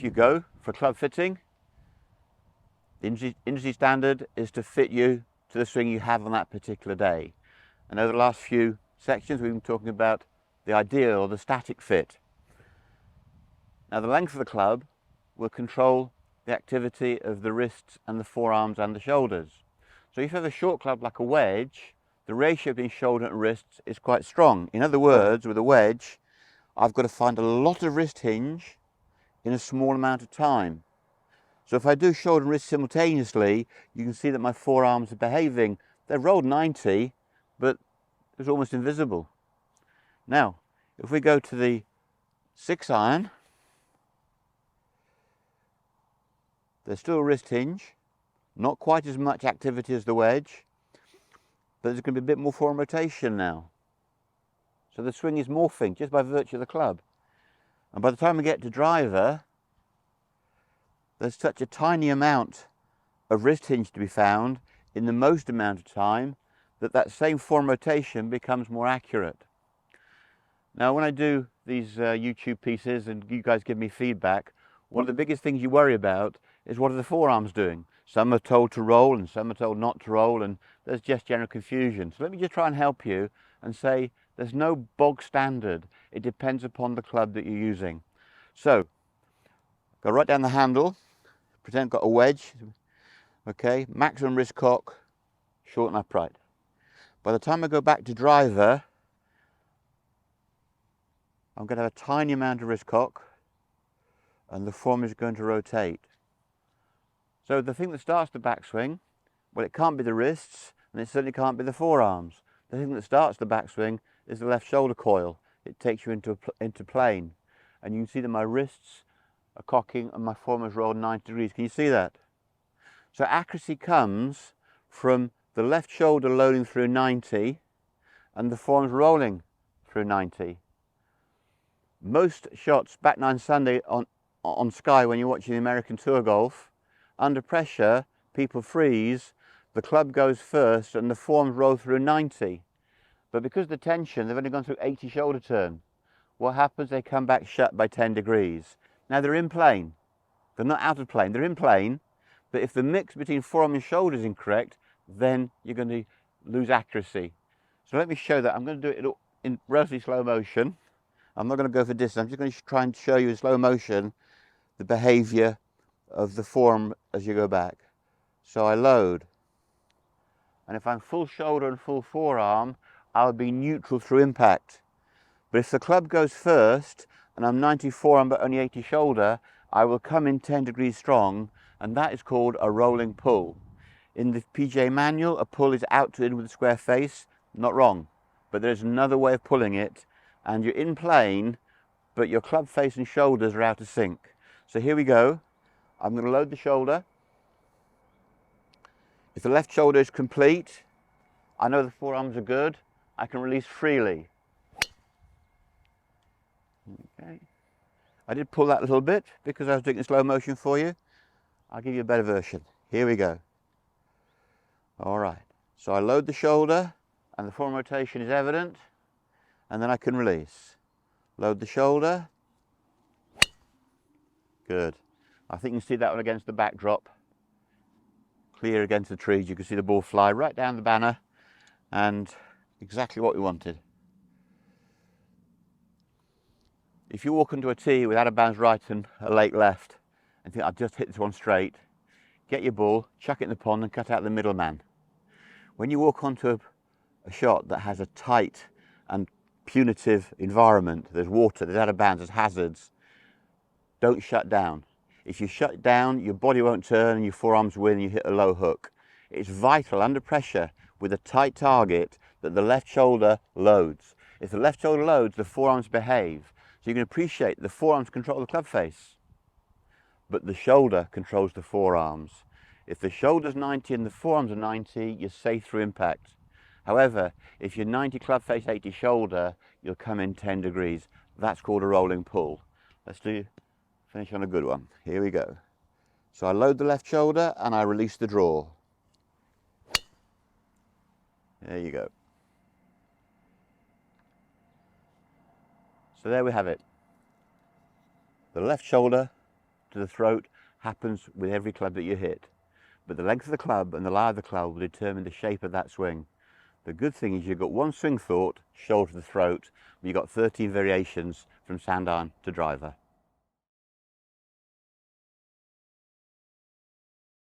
if you go for club fitting, the industry standard is to fit you to the swing you have on that particular day. And over the last few sections, we've been talking about the ideal or the static fit. Now, the length of the club will control the activity of the wrists and the forearms and the shoulders. So if you have a short club like a wedge, the ratio between shoulder and wrists is quite strong. In other words, with a wedge, I've got to find a lot of wrist hinge in a small amount of time. So if I do shoulder and wrist simultaneously, you can see that my forearms are behaving. They're rolled 90, but it's almost invisible. Now, if we go to the 6-iron, there's still a wrist hinge, not quite as much activity as the wedge, but there's going to be a bit more forearm rotation now. So the swing is morphing just by virtue of the club. And by the time we get to driver, there's such a tiny amount of wrist hinge to be found in the most amount of time that that same forearm rotation becomes more accurate. Now, when I do these YouTube pieces and you guys give me feedback, one of the biggest things you worry about is what are the forearms doing? Some are told to roll and some are told not to roll, and there's just general confusion. So let me just try and help you and say there's no bog standard. It depends upon the club that you're using. So, go right down the handle, pretend I've got a wedge, okay, maximum wrist cock, short and upright. By the time I go back to driver, I'm going to have a tiny amount of wrist cock and the form is going to rotate. So the thing that starts the backswing, well, it can't be the wrists and it certainly can't be the forearms. The thing that starts the backswing is the left shoulder coil. It takes you into plane, and you can see that my wrists are cocking and my form is rolled 90 degrees. Can you see that? So accuracy comes from the left shoulder loading through 90 and the forearms rolling through 90. Most shots, back nine Sunday on Sky when you're watching the American Tour Golf, under pressure, people freeze, the club goes first and the forearms roll through 90. But because of the tension, they've only gone through 80 shoulder turn. What happens? They come back shut by 10 degrees. Now they're in plane. They're not out of plane, they're in plane. But if the mix between forearm and shoulder is incorrect, then you're going to lose accuracy. So let me show that. I'm going to do it in relatively slow motion. I'm not going to go for distance. I'm just going to try and show you in slow motion the behavior of the forearm as you go back. So I load. And if I'm full shoulder and full forearm, I'll be neutral through impact. But if the club goes first and I'm 90 forearm but only 80 shoulder, I will come in 10 degrees strong, and that is called a rolling pull. In the P.G.A manual, a pull is out to in with a square face. Not wrong, but there's another way of pulling it, and you're in plane, but your club face and shoulders are out of sync. So here we go. I'm going to load the shoulder. If the left shoulder is complete, I know the forearms are good, I can release freely. Okay. I did pull that a little bit because I was doing it in slow motion for you. I'll give you a better version. Here we go. All right. So I load the shoulder and the forearm rotation is evident, and then I can release. Load the shoulder. Good. I think you can see that one against the backdrop. Clear against the trees. You can see the ball fly right down the banner, and exactly what we wanted. If you walk into a tee with out of bounds right and a late left and think, I've just hit this one straight, get your ball, chuck it in the pond and cut out the middleman. When you walk onto a shot that has a tight and punitive environment, there's water, there's out of bounds, there's hazards, don't shut down. If you shut down, your body won't turn and your forearms win and you hit a low hook. It's vital under pressure with a tight target that the left shoulder loads. If the left shoulder loads, the forearms behave. So you can appreciate the forearms control the club face, but the shoulder controls the forearms. If the shoulder's 90 and the forearms are 90, you're safe through impact. However, if you're 90 club face, 80 shoulder, you'll come in 10 degrees. That's called a rolling pull. Let's finish on a good one. Here we go. So I load the left shoulder and I release the draw. There you go. So there we have it. The left shoulder to the throat happens with every club that you hit. But the length of the club and the lie of the club will determine the shape of that swing. The good thing is you've got one swing thought, shoulder to the throat, but you've got 13 variations from sand iron to driver.